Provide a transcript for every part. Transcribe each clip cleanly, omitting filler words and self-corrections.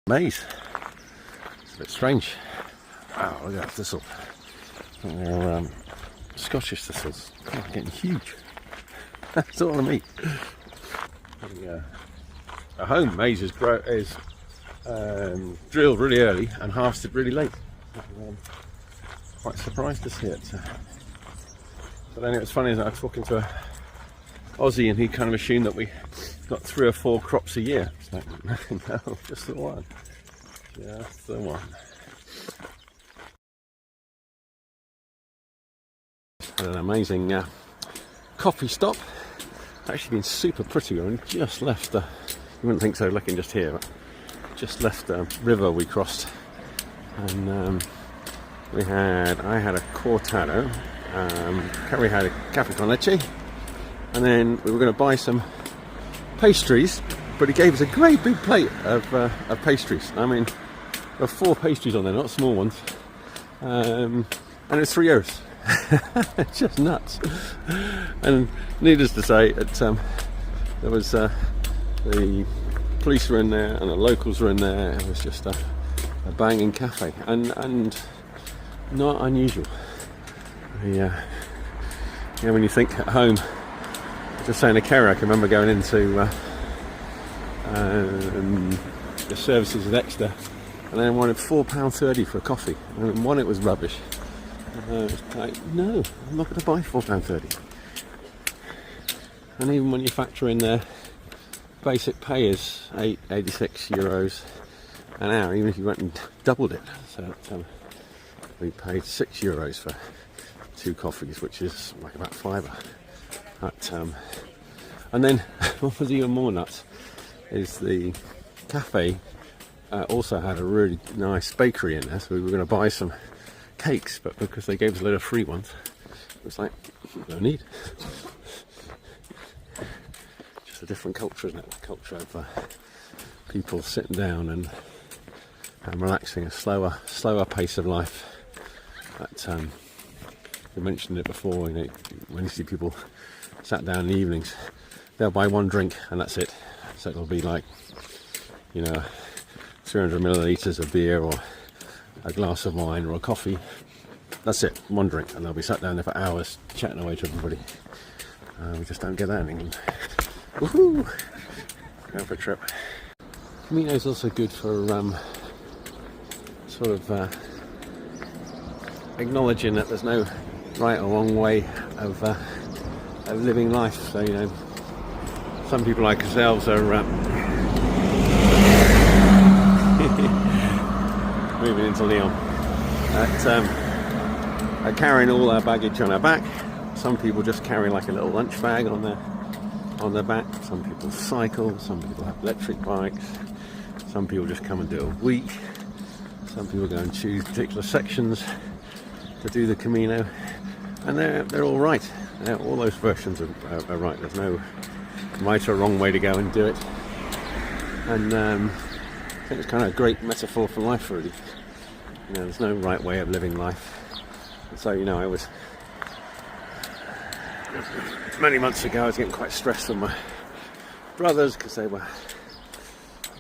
Maize. It's a bit strange. Wow, look at that thistle. I think they're Scottish thistles. God, they're getting huge. That's all of me. At home, maize is drilled really early and harvested really late. Quite surprised to see it. But then it was funny, as I was talking to a Aussie, and he kind of assumed that we got 3 or 4 crops a year. It's like, no, just the one. Just the one. An amazing coffee stop. It's actually been super pretty. We just left you wouldn't think so looking just here, but just left the river we crossed, and I had a cortado, Kerry had a cafe con leche, and then we were going to buy some pastries, but he gave us a great big plate of pastries. I mean, there were 4 pastries on there, not small ones, and it's €3. It's just nuts. And needless to say, there was the police were in there and the locals were in there. It was just a banging cafe, and not unusual. When you think at home, just saying to Kerry, I can remember going into the services at Exeter, and then I wanted £4.30 for a coffee. And one, it was rubbish. Like, no, I'm not going to buy £4.30. And even when you factor in their basic pay is €86 an hour, even if you went and doubled it. So we paid €6 for 2 coffees, which is like about £5. And then what was even more nuts is the cafe also had a really nice bakery in there, so we were going to buy some cakes, but because they gave us a load of free ones, it was like, no need. Just a different culture, isn't it? The culture of people sitting down and relaxing, a slower pace of life. We mentioned it before, when you see people sat down in the evenings, they'll buy 1 drink and that's it. So it'll be like, 300 millilitres of beer or a glass of wine or a coffee. That's it, 1 drink, and they'll be sat down there for hours chatting away to everybody. We just don't get that in England. Woohoo! Going for a trip. Camino is also good for sort of acknowledging that there's no right or wrong way of living life. So some people like ourselves are moving into Lyon are carrying all our baggage on our back. Some people just carry like a little lunch bag on their back. Some people cycle, some people have electric bikes, some people just come and do a week, some people go and choose particular sections to do the Camino, and they're all right. All those versions are right. There's no right or wrong way to go and do it, and I think it's kind of a great metaphor for life, really. There's no right way of living life. And so, I was, many months ago, I was getting quite stressed with my brothers because they were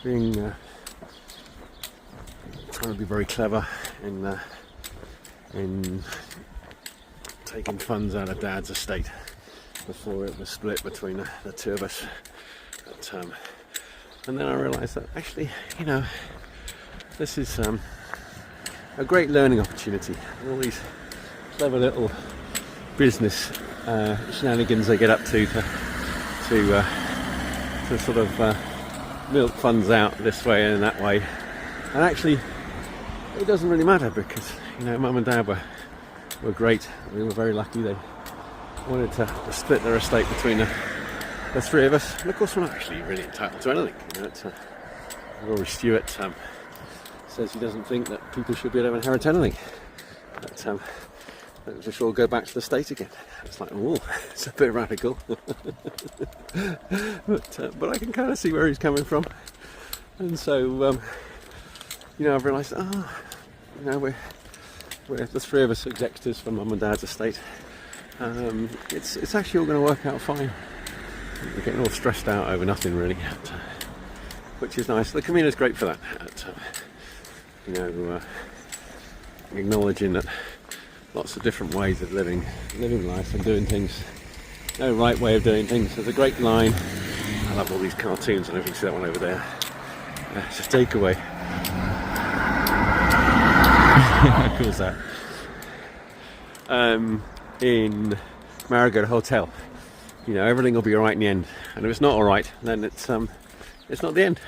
being trying to be very clever in taking funds out of Dad's estate before it was split between the 2 of us. And then I realised that actually, this is a great learning opportunity. All these clever little business shenanigans they get up to sort of milk funds out this way and that way. And actually, it doesn't really matter because, Mum and Dad were great. We were very lucky. They wanted to split their estate between the 3 of us. And of course, we're not actually really entitled to anything. Rory Stewart says he doesn't think that people should be able to inherit anything. But just all go back to the state again. It's like, oh, it's a bit radical. but I can kind of see where he's coming from. And so, I've realised, we're the 3 of us executors for Mum and Dad's estate. It's actually all going to work out fine. We're getting all stressed out over nothing really. which is nice. The Camino is great for that. Acknowledging that lots of different ways of living life and doing things. No right way of doing things. There's a great line. I love all these cartoons and everything. See that one over there? It's a takeaway. How cool is that? In Marigold Hotel, everything will be alright in the end, and if it's not alright, then it's not the end.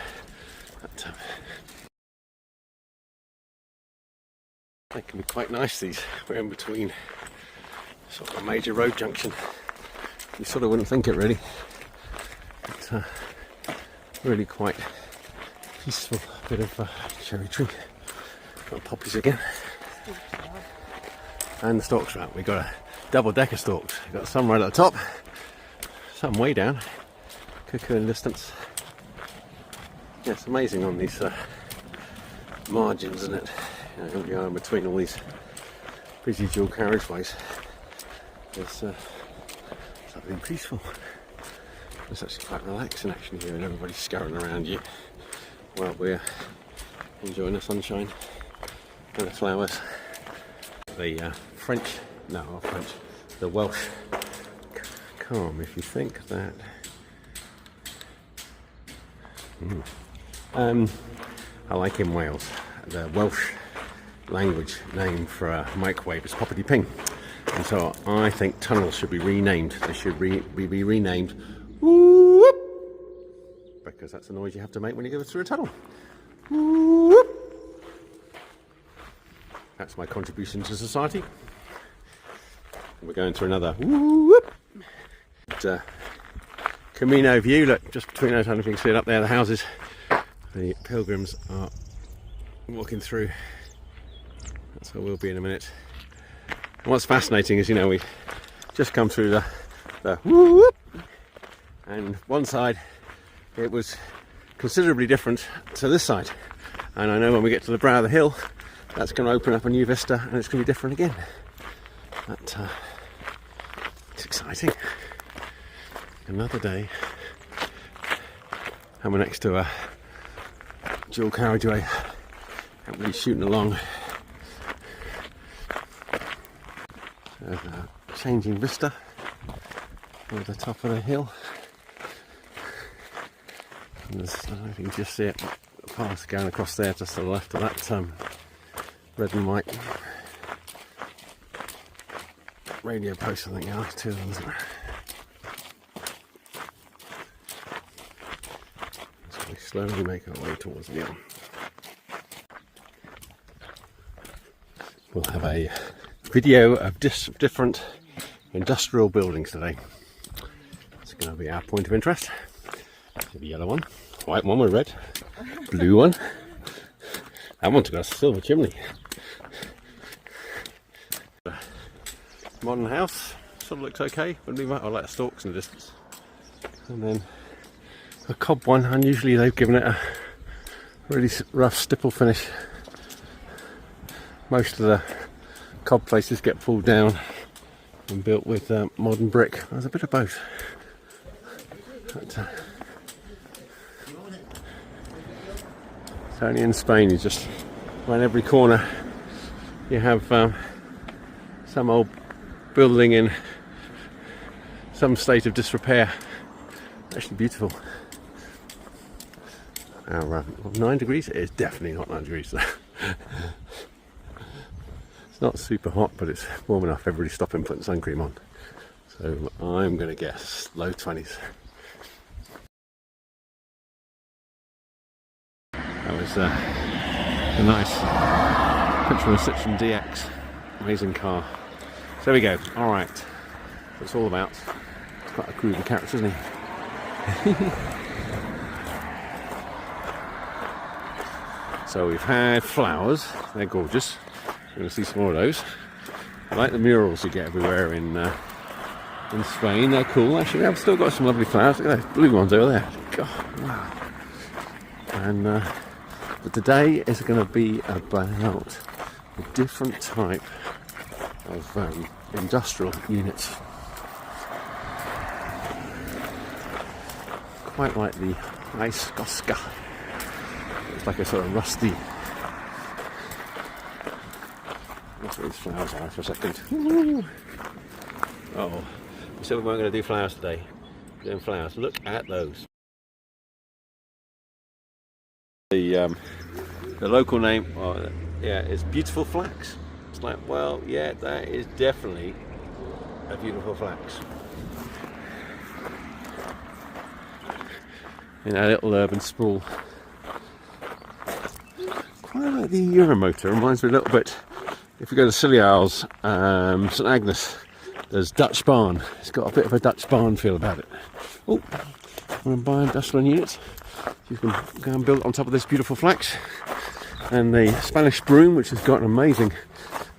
But, they can be quite nice, these. We're in between sort of a major road junction. You sort of wouldn't think it really. It's really quite peaceful. Bit of cherry tree. Got poppies again. And the stalks are out. We've got a double-decker stalks. We've got some right at the top, some way down. Cuckoo in distance. Yeah, it's amazing on these margins, isn't it? You are in between all these busy dual carriageways. It's something peaceful. It's actually quite relaxing actually here, and everybody's scurrying around you while we're enjoying the sunshine and the flowers. The the Welsh calm, if you think that. I like in Wales, the Welsh language name for a microwave is poppity ping, and so I think tunnels should be renamed. They should be renamed whoop, because that's the noise you have to make when you go through a tunnel. Whoop. That's my contribution to society. We're going through another whoop. Camino view. Look, just between those, I don't know if you can see it up there, the houses. The pilgrims are walking through. That's where we'll be in a minute. And what's fascinating is, we just come through the whoop, and one side it was considerably different to this side. And I know when we get to the brow of the hill, that's going to open up a new vista, and it's going to be different again. But it's exciting. Another day, and we're next to a dual carriageway, and we're shooting along. There's a changing vista at the top of the hill. And there's, I don't know if you can just see it, a path going across there just to the left of that red and white radio post, I think now, two of them, isn't there? So we slowly make our way towards the end. We'll have a video of different industrial buildings today. It's going to be our point of interest. The yellow one, white one with red, blue one. That one's got a silver chimney. Modern house, sort of looks okay, but I like the stalks in the distance. And then a cob one, unusually they've given it a really rough stipple finish. Most of the cob places get pulled down and built with modern brick. There's a bit of both. But, it's only in Spain, you just, around every corner you have some old building in some state of disrepair. Actually beautiful. Now, 9 degrees? It is definitely not 9 degrees. It's not super hot, but it's warm enough. Everybody's stopping, putting sun cream on. So I'm going to guess low 20s. That was a nice picture of a Citroen DX. Amazing car. So there we go. Alright. That's what it's all about. It's quite a groovy character, isn't he? So we've had flowers. They're gorgeous. We're going to see some more of those. I like the murals you get everywhere in Spain. They're cool. Actually, I've still got some lovely flowers. Look at those blue ones over there. God, wow. And but today is going to be about a different type of industrial units. Quite like the Ice Koska It's like a sort of rusty. That's what these flowers are for a second. Oh, we said we weren't going to do flowers today. We're doing flowers. Look at those. The local name, yeah, is beautiful flax. It's like, well, yeah, that is definitely a beautiful flax. In our little urban sprawl. Quite like the Euromotor. Reminds me a little bit. If you go to Scilly Isles, St Agnes, there's Dutch Barn. It's got a bit of a Dutch Barn feel about it. Oh, we're buying industrial units. You can go and build it on top of this beautiful flax. And the Spanish broom, which has got an amazing...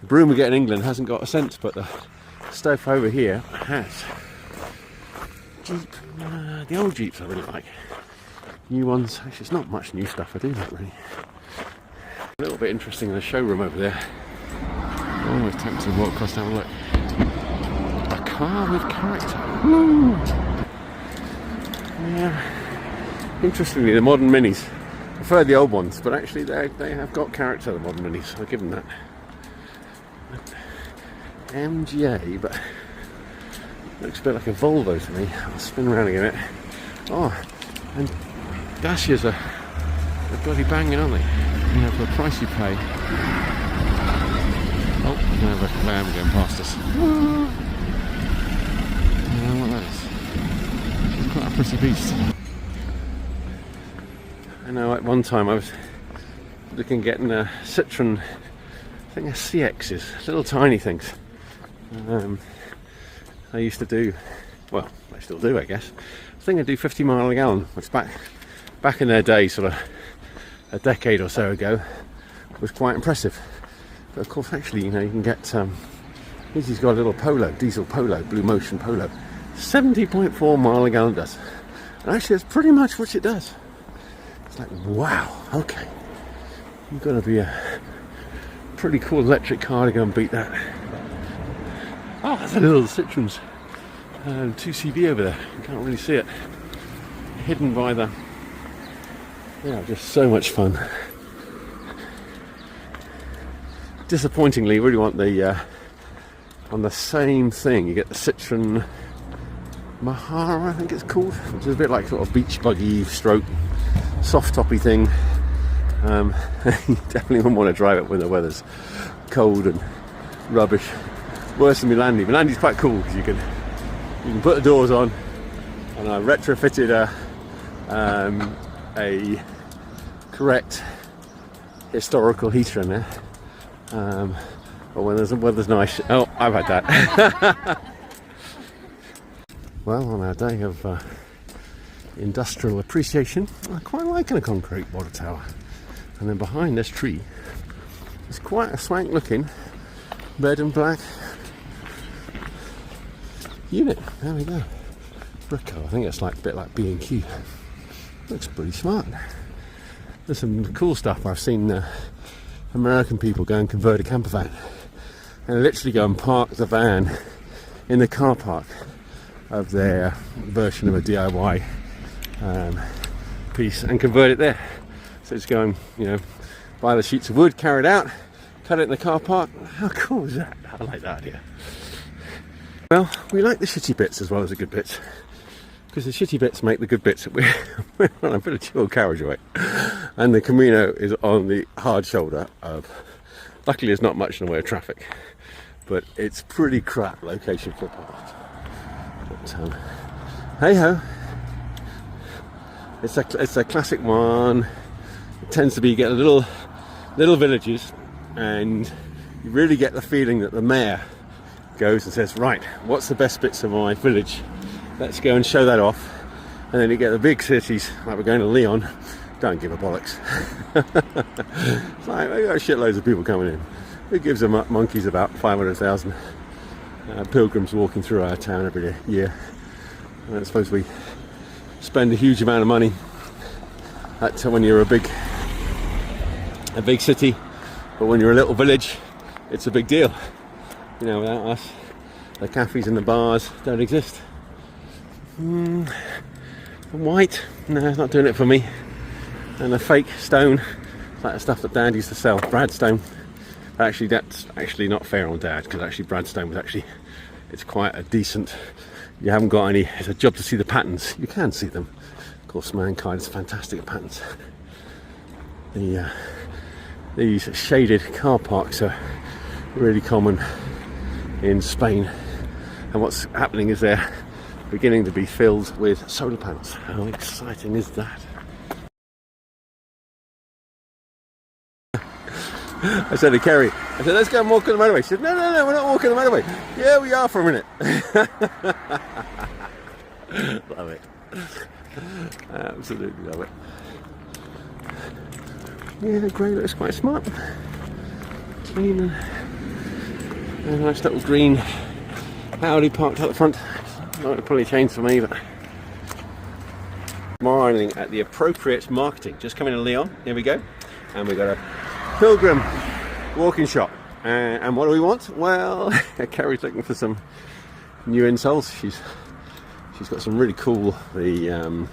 The broom we get in England hasn't got a scent, but the stuff over here has. Jeep, the old Jeeps I really like. New ones, actually it's not much new stuff I do like really. A little bit interesting in the showroom over there. Always tempted to walk across down and look. A car with character. Woo! Yeah. Interestingly, the modern Minis. I prefer the old ones, but actually they have got character, the modern Minis. I'll give them that. MGA, but looks a bit like a Volvo to me. I'll spin around a minute. Oh, and Dacias are bloody banging, aren't they? You know, for the price you pay. Oh, we have a van going past us. I don't know what that is. It's quite a pretty beast. I know at one time I was looking at getting a Citroen, I think a CXs, little tiny things. I used to do, well, I still do I guess. I think I do 50 mile a gallon, which back in their day, sort of a decade or so ago, was quite impressive. But of course, actually, you know, you can get, he's got a little Polo, diesel Polo, Blue Motion Polo, 70.4 mile a gallon does. And actually, that's pretty much what it does. It's like, wow, okay. You've got to be a pretty cool electric car to go and beat that. Oh, there's a little Citroen's 2CV over there. You can't really see it. Hidden by the... Yeah, just so much fun. Disappointingly, you really want the... on the same thing, you get the Citroen Mahara, I think it's called. Which is a bit like sort of beach buggy stroke, soft toppy thing. You definitely wouldn't want to drive it when the weather's cold and rubbish. Worse than Milandi. Milandi's quite cool because you can put the doors on, and I retrofitted a correct historical heater in there. But when the weather's nice, oh, I've had that. Well, on our day of industrial appreciation, I quite like a concrete water tower. And then behind this tree, it's quite a swank looking red and black unit. There we go. Brico. I think it's like a bit like B&Q. Looks pretty smart. There's some cool stuff. I've seen American people go and convert a camper van and literally go and park the van in the car park of their version of a DIY piece and convert it there. So it's going, you know, buy the sheets of wood, carry it out, cut it in the car park. How cool is that? I like that idea. Well, we like the shitty bits as well as the good bits, because the shitty bits make the good bits. We're on a bit of dual carriageway, and the Camino is on the hard shoulder of, luckily there's not much in the way of traffic, but it's pretty crap location for a park. But hey ho, it's a classic one. It tends to be, you get little villages, and you really get the feeling that the mayor goes and says, right, what's the best bits of my village? Let's go and show that off. And then you get the big cities, like we're going to Leon, don't give a bollocks. It's like, we got shitloads of people coming in. Who gives a monkeys about 500,000 pilgrims walking through our town every year? And I suppose we spend a huge amount of money when you're a big city, but when you're a little village, it's a big deal. You know, without us, the cafes and the bars don't exist. White, no, it's not doing it for me. And a fake stone, like the stuff that Dad used to sell, Brad stone. Actually, that's actually not fair on Dad, because actually Brad stone was actually, it's quite a decent, you haven't got any, it's a job to see the patterns. You can see them. Of course, mankind is fantastic at patterns. These shaded car parks are really common in Spain. And what's happening is they're beginning to be filled with solar panels. How exciting is that? I said to Kerry, I said, let's go and walk on the motorway. She said, no, we're not walking the motorway. Yeah, we are for a minute. Love it. Absolutely love it. Yeah, the grey looks quite smart. Clean and a nice little green Audi parked at the front. Not to probably change for me, but smiling at the appropriate marketing. Just coming to Leon. Here we go, and we got a pilgrim walking shop. And what do we want? Well, Kerry's looking for some new insoles. She's got some really cool, the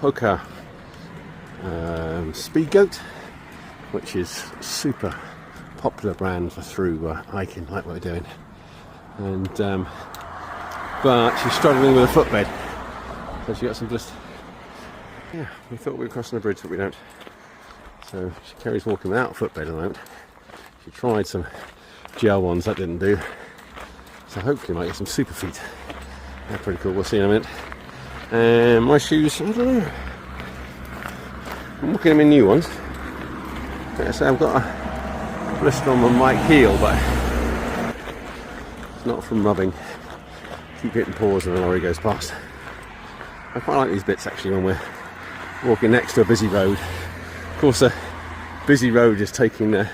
Hoka Speed Goat, which is super popular brand for through hiking like we're doing. And but she's struggling with a footbed, so she got some just, yeah, we thought we were crossing the bridge, but we don't. So Kerry's walking without a footbed at the moment. She tried some gel ones, that didn't do. So hopefully might get some super feet. They're pretty cool, we'll see in a minute. And my shoes, I don't know. I'm walking them in new ones. Like I say, I've got a blister on my right heel, but it's not from rubbing. Keep hitting paws when a lorry goes past. I quite like these bits actually when we're walking next to a busy road. Of course, a busy road is taking the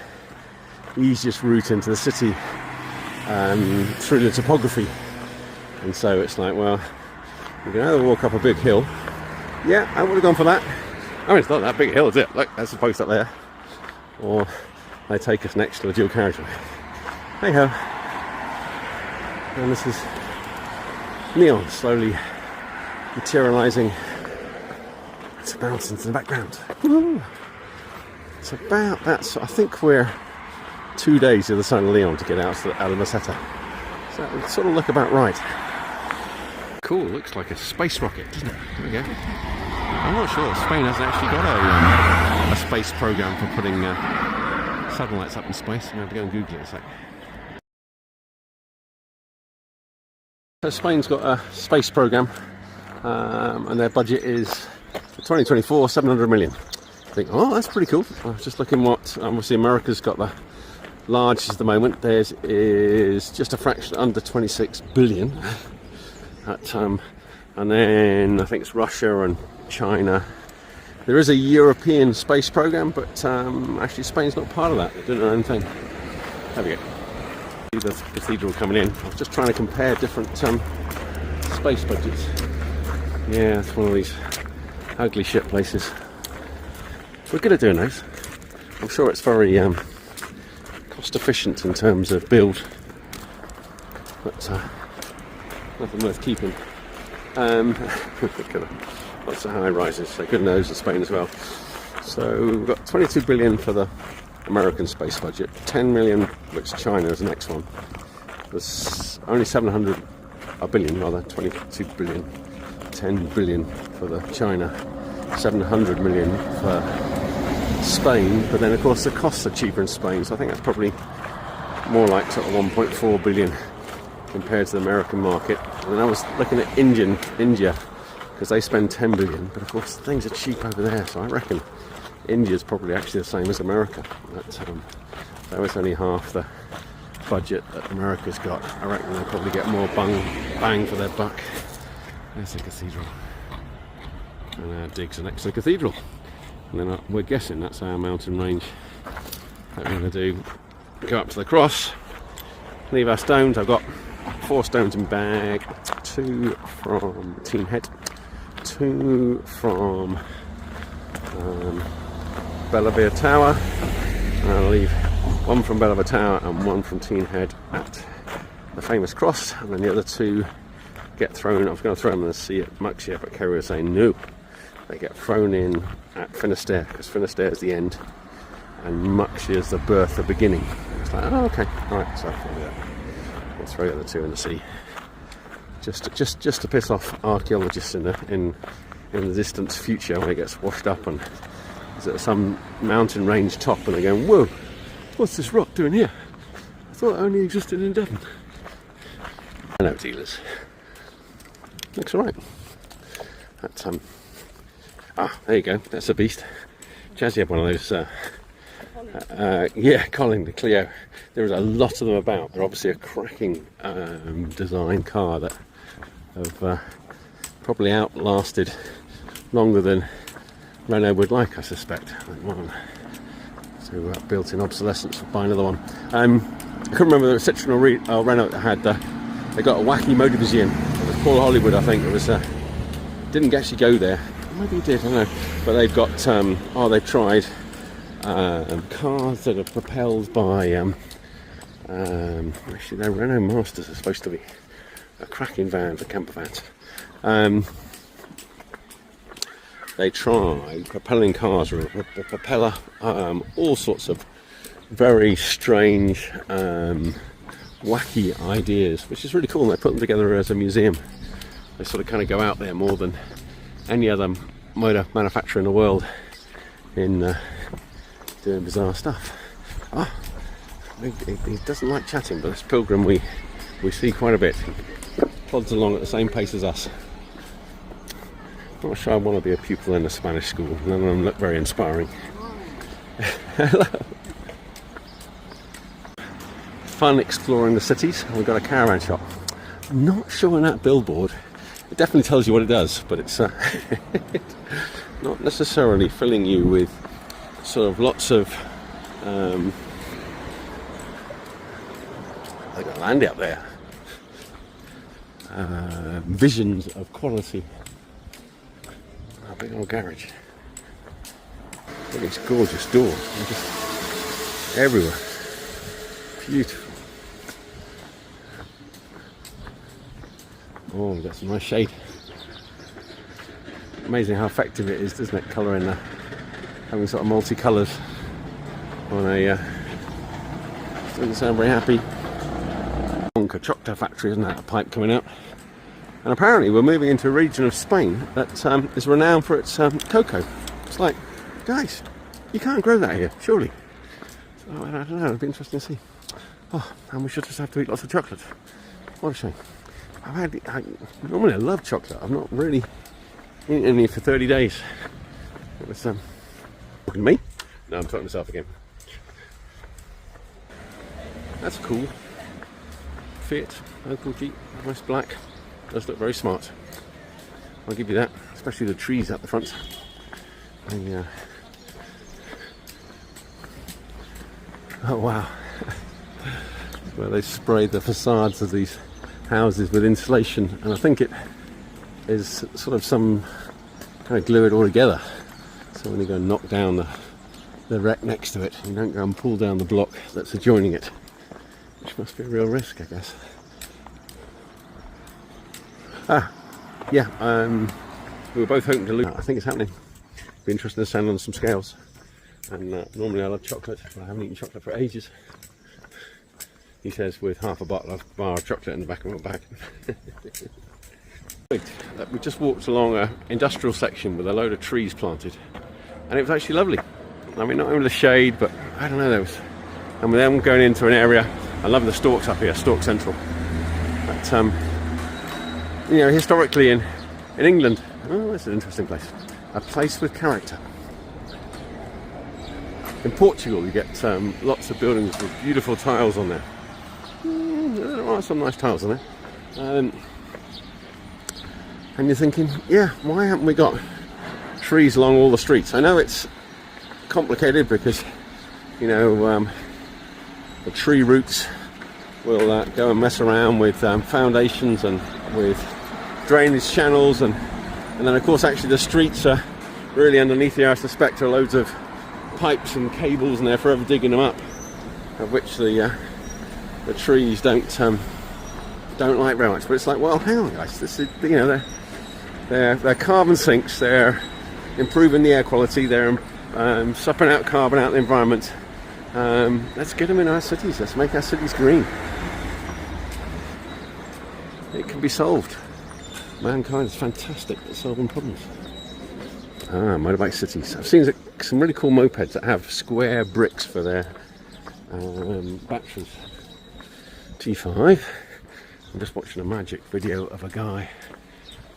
easiest route into the city through the topography, and so it's like, well, we can either walk up a big hill. Yeah, I would have gone for that. I mean, it's not that big a hill, is it? Look, that's the post up there. Or they take us next to a dual carriageway. Hey ho. And this is Neon slowly materialising its mountains in the background. Woo. It's about that. So I think we're 2 days to the sun of Leon to get out of Meseta. So it would sort of look about right. Cool, looks like a space rocket, doesn't it? There we go. I'm not sure. Spain hasn't actually got a space program for putting satellites up in space. I'm going to have to go and Google it in a sec. So Spain's got a space program, and their budget is for 2024 700 million. I think, oh, that's pretty cool. I was just looking what, obviously America's got the largest at the moment. Theirs is just a fraction under 26 billion. And then I think it's Russia and China. There is a European space program, but actually Spain's not part of that. They're doing their own thing. There we go. The cathedral coming in. I was just trying to compare different space budgets. Yeah, it's one of these ugly shit places. We're good at doing those. I'm sure it's very cost efficient in terms of build, but nothing worth keeping. Lots of high rises, so good nose in Spain as well. So we've got 22 billion for the American space budget, 10 million, which China is the next one. There's only 22 billion, 10 billion for the China, 700 million for Spain, but then of course the costs are cheaper in Spain, so I think that's probably more like sort of 1.4 billion compared to the American market. And I was looking at India, because they spend 10 billion, but of course things are cheap over there, so I reckon India's probably actually the same as America. But that was only half the budget that America's got. I reckon they'll probably get more bang for their buck. There's the cathedral, and our digs are next to the cathedral, and then we're guessing that's our mountain range that we're going to do. Go up to the cross, leave our stones. I've got 4 stones in bag, 2 from Team Head, 2 from Bellavia Tower, and I'll leave 1 from Bellavia Tower and 1 from Team Head at the famous cross, and then the other 2 get thrown. I was going to throw them in the sea at Muxia, but Kerry was saying no, they get thrown in at Finisterre, because Finisterre is the end and Muxia is the birth, the beginning. It's like, oh, okay, alright, so we'll throw the other two in the sea. Just to piss off archaeologists in the distant future when it gets washed up and is at some mountain range top and they're going, whoa, what's this rock doing here? I thought it only existed in Devon. Hello, dealers. Looks alright. That's there you go. That's a beast. Jazzy had one of those. Yeah, Colin, the Clio. There is a lot of them about. They're obviously a cracking design car that have probably outlasted longer than Renault would like, I suspect. So built-in obsolescence for buy another one. I couldn't remember whether Citroen or Renault that had. They got a wacky motor museum. It was Paul Hollywood, I think. It was. Didn't actually go there. Maybe he did. I don't know. But they've got. They've tried cars that are propelled by. Actually, their Renault Masters are supposed to be a cracking van for camper vans. They try propelling cars with a propeller. All sorts of very strange. Wacky ideas, which is really cool, and they put them together as a museum. They sort of kind of go out there more than any other motor manufacturer in the world in doing bizarre stuff. He doesn't like chatting, but this pilgrim we see quite a bit. He plods along at the same pace as us. Not sure I want to be a pupil in a Spanish school. None of them look very inspiring. Hello. Fun exploring the cities. We've got a caravan shop. I'm not sure on that billboard. It definitely tells you what it does, but it's not necessarily filling you with sort of lots of I got land out there. Visions of quality. A big old garage. Look at these gorgeous doors. They're just everywhere. Beautiful. Oh, we've got some nice shade. Amazing how effective it is, doesn't it? Colouring having sort of multicolours on a doesn't sound very happy. Chocolate factory, isn't that? A pipe coming out. And apparently we're moving into a region of Spain that is renowned for its cocoa. It's like, guys, you can't grow that here, surely. So, I don't know, it'd be interesting to see. Oh, and we should just have to eat lots of chocolate. What a shame. Normally I love chocolate. I've not really eaten any for 30 days. It was talking to me? No, I'm talking to myself again. That's cool. Fiat, local Jeep, nice black. Does look very smart. I'll give you that, especially the trees at the front. Oh wow. Where they sprayed the facades of these houses with insulation, and I think it is sort of some kind of glue it all together. So when you go and knock down the wreck next to it, you don't go and pull down the block that's adjoining it, which must be a real risk, I guess. We were both hoping to look. I think it's happening. Be interesting to stand on some scales. And normally I love chocolate, but I haven't eaten chocolate for ages. He says with half a bar of chocolate in the back of my bag. We just walked along an industrial section with a load of trees planted, and it was actually lovely. I mean, not only the shade, but I don't know, and then going into an area. I love the stalks up here, Stalk Central. But you know, historically in England, oh, it's an interesting place. A place with character. In Portugal, you get lots of buildings with beautiful tiles on there. There are some nice tiles on there. And you're thinking, yeah, why haven't we got trees along all the streets? I know it's complicated because, you know, the tree roots will go and mess around with foundations and with drainage channels, and then of course actually the streets are really underneath here. I suspect there are loads of pipes and cables, and they're forever digging them up, of which the trees don't like very much. But it's like, well, hang on, guys, this is, you know, they're carbon sinks. They're improving the air quality. They're sucking out carbon out of the environment. Let's get them in our cities. Let's make our cities green. It can be solved. Mankind is fantastic at solving problems. Motorbike cities. I've seen some really cool mopeds that have square bricks for their batteries. T5. I'm just watching a magic video of a guy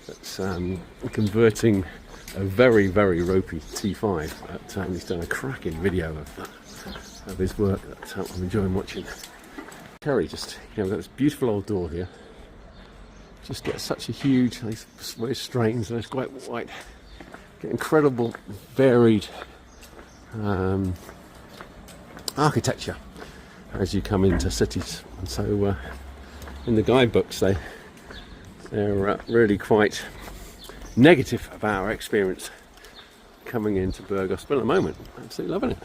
that's converting a very, very ropey T5. He's done a cracking video of his work that I'm enjoying watching. Kerry, just, we've got this beautiful old door here. Just get such a huge, these very strange, and it's quite white. Get incredible, varied architecture as you come into cities. And so in the guidebooks they're really quite negative about our experience coming into Burgos. But at the moment, absolutely loving it.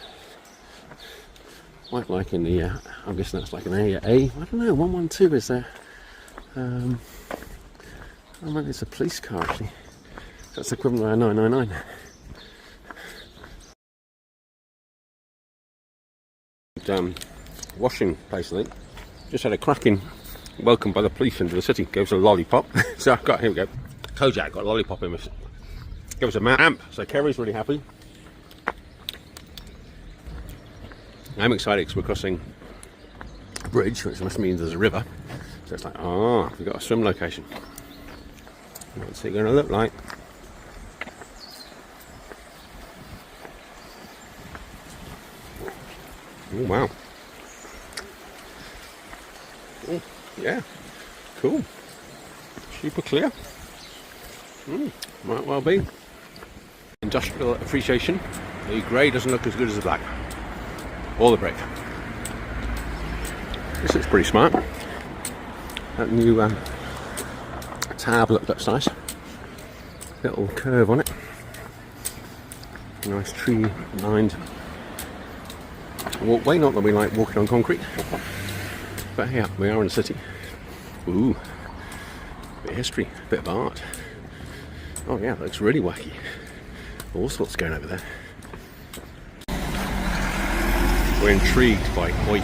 Quite like in the, I'm guessing that's like an A, I don't know, 112 is there. I mean, it's a police car actually. That's equivalent to a 999. Washing place, I think. Just had a cracking welcome by the police into the city. Gave us a lollipop. So I've got, here we go. Kojak got a lollipop in us. Gave us a amp. So Kerry's really happy. I'm excited because we're crossing a bridge, which must mean there's a river. So it's like, we've got a swim location. What's it going to look like? Oh, wow. Oh, yeah. Cool. Super clear. Might well be. Industrial appreciation. The grey doesn't look as good as the black. Or the brick. This looks pretty smart. That new tab looks nice. Little curve on it. Nice tree lined walkway, not that we like walking on concrete. But yeah, we are in a city. Ooh. Bit of history, bit of art. Oh yeah, that looks really wacky. All sorts going over there. We're intrigued by Oi.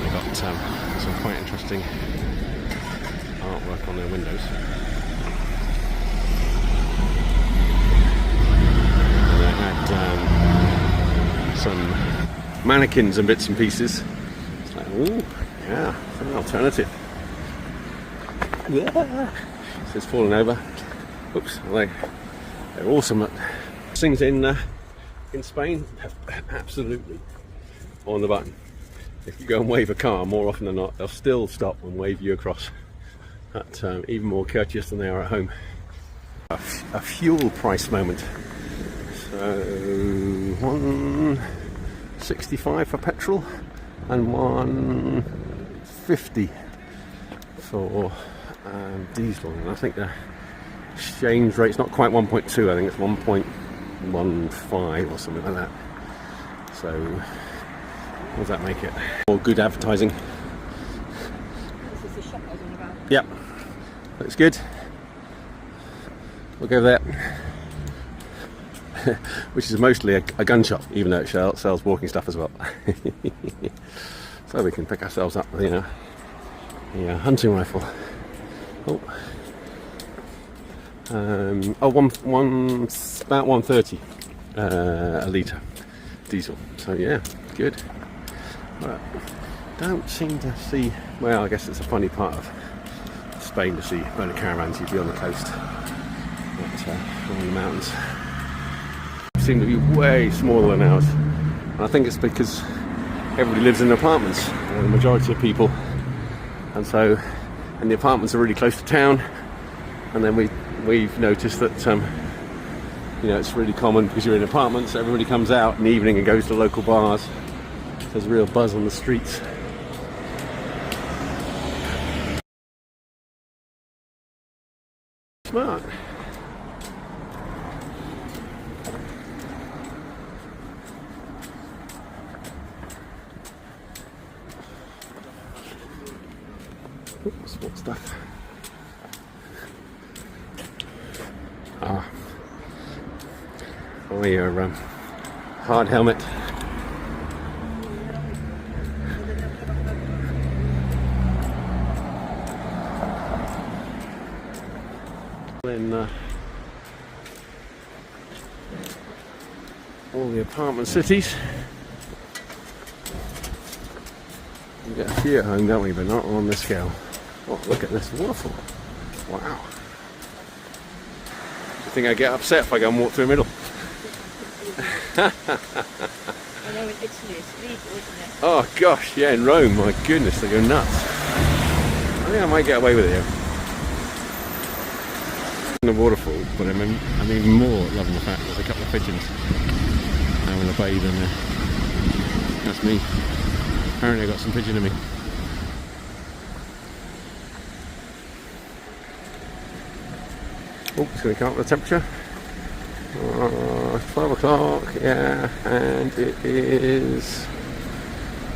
They've got some quite interesting artwork on their windows. And they had some mannequins and bits and pieces. It's like, ooh, yeah, it's an alternative. So it's fallen over. Oops, they're awesome. Things in Spain, absolutely on the button. If you go and wave a car, more often than not, they'll still stop and wave you across. That's even more courteous than they are at home. A fuel price moment. So 165 for petrol and 150 for diesel. And I think the exchange rate's not quite 1.2. I think it's 1.15 or something like that. So what does that make it? More good advertising. This is the shop I was on about. Yep, looks good. We'll go there. Which is mostly a gun shop, even though it sells walking stuff as well. So we can pick ourselves up with a hunting rifle. Oh, about 130 a litre diesel. So yeah, good. But don't seem to see. Well, I guess it's a funny part of Spain to see motor caravans. You'd be on the coast, but on the mountains seem to be way smaller than ours. And I think it's because everybody lives in apartments, the majority of people, and the apartments are really close to town. And then we've noticed that it's really common because you're in apartments. Everybody comes out in the evening and goes to local bars. There's a real buzz on the streets. Smart. Sport stuff. or your hard helmet. In all the apartment cities, we get a few at home, don't we? But not on this scale. Oh, look at this waterfall! Wow. Do you think I get upset if I go and walk through the middle? I know in Italy it's legal, isn't it? Oh gosh, yeah, in Rome, my goodness, they go nuts. I think I might get away with it here. In the waterfall, but I'm even more loving the fact there's a couple of pigeons having a bathe in there. That's me. Apparently I got some pigeon in me. Oh, it's going to come up with the temperature. 12 o'clock, yeah, and it is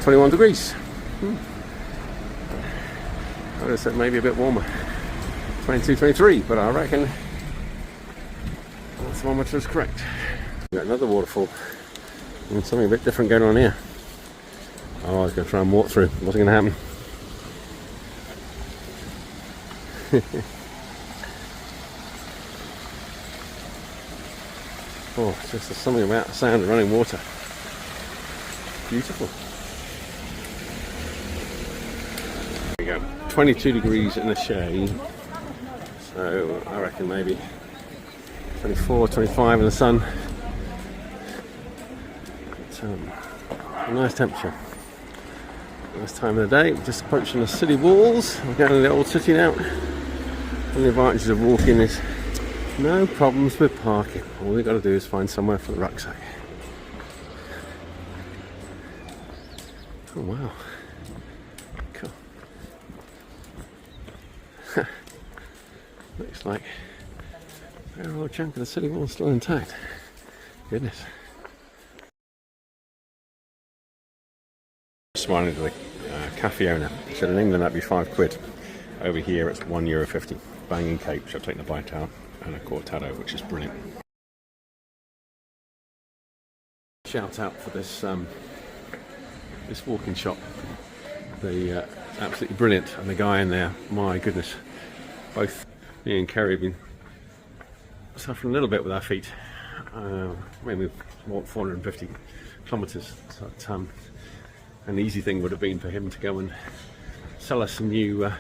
21 degrees. I would have said maybe a bit warmer. 22, 23, but I reckon the thermometer is correct. We've got another waterfall and something a bit different going on here. Oh, I was going to try and walk through. What's going to happen? Oh, it's just something about the sound of running water. Beautiful. There we go. 22 degrees in the shade. So I reckon maybe 24, 25 in the sun. But, a nice temperature. Nice time of the day. We're just approaching the city walls. We're going to the old city now. And the advantages of walking is no problems with parking. All we've got to do is find somewhere for the rucksack. Oh wow. Cool. Looks like a fair old chunk of the city wall still intact. Goodness. Smiling to the cafe owner. He said in England that'd be £5. Over here it's €1.50. Banging cake, which I've taken a bite out, and a cortado, which is brilliant. Shout out for this this walking shop. The absolutely brilliant, and the guy in there, my goodness. Both me and Kerry have been suffering a little bit with our feet. We've walked 450 kilometres. So an easy thing would have been for him to go and sell us some new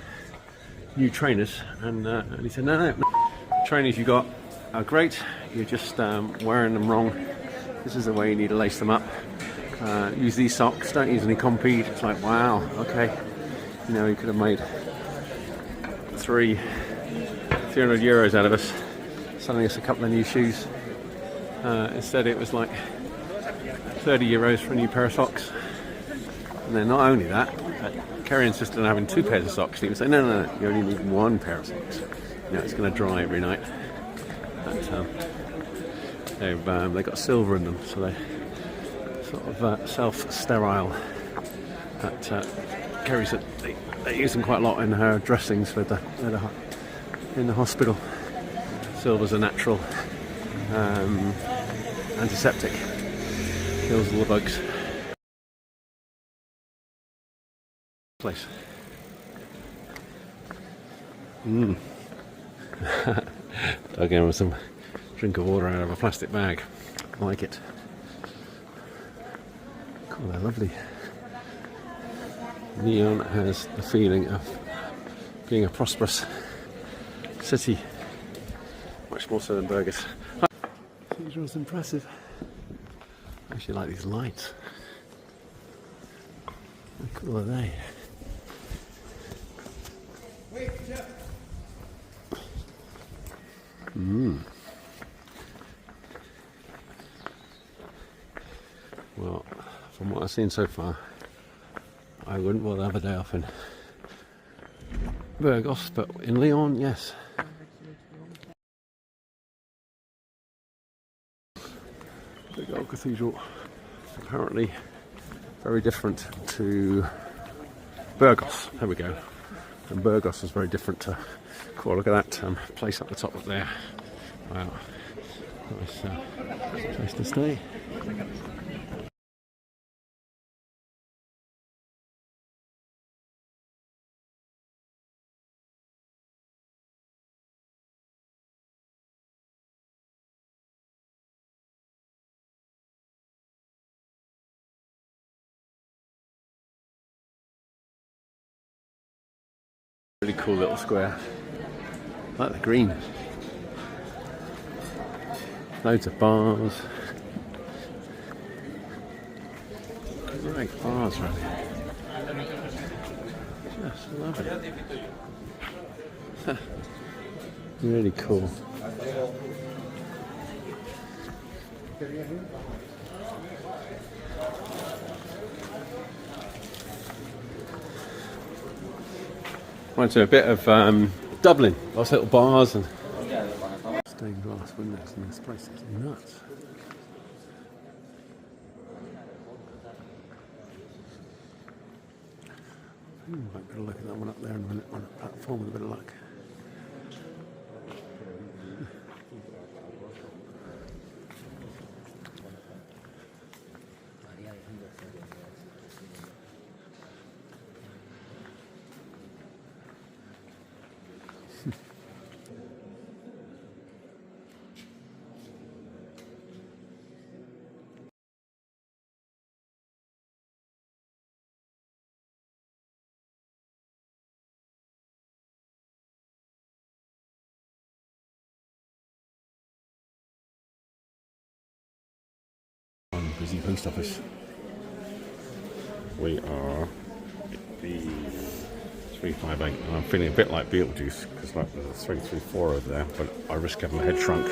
trainers, and he said, no, the trainers you got are great, you're just wearing them wrong. This is the way you need to lace them up. Use these socks, don't use any Compede. It's like, wow, okay. You know, he could have made 300 euros out of us selling us a couple of new shoes. Instead it was like 30 euros for a new pair of socks. And then not only that, Kerry insisted on having 2 pairs of socks. He would say, no, you only need 1 pair of socks. You know, it's going to dry every night. But, they've got silver in them, so they sort of self-sterile. But Kerry said they use them quite a lot in her dressings in the hospital. Silver's a natural antiseptic. Kills all the bugs. Place. Dug in with some drink of water out of a plastic bag. I like it. Cool, they're lovely. Neon has the feeling of being a prosperous city, much more so than Burgos. Cathedral's impressive. I actually like these lights. How cool are they? Well, from what I've seen so far, I wouldn't want to have a day off in Burgos, but in Leon, yes. Big old cathedral, apparently very different to Burgos. There we go. And Burgos is very different to. Cool, look at that place up the top up there. Wow. Nice place to stay. Really cool little square. I like the green. Loads of bars. Great bars around here. Just love it. Really cool. Reminds me a bit of Dublin. Lots of little bars and stained glass windows in this place. It's nuts. Might be able to look at that one up there in a minute on a platform with a bit of luck. Busy post office. We are the 358 and I'm feeling a bit like Beetlejuice because like there's a 334 over there, but I risk having my head shrunk.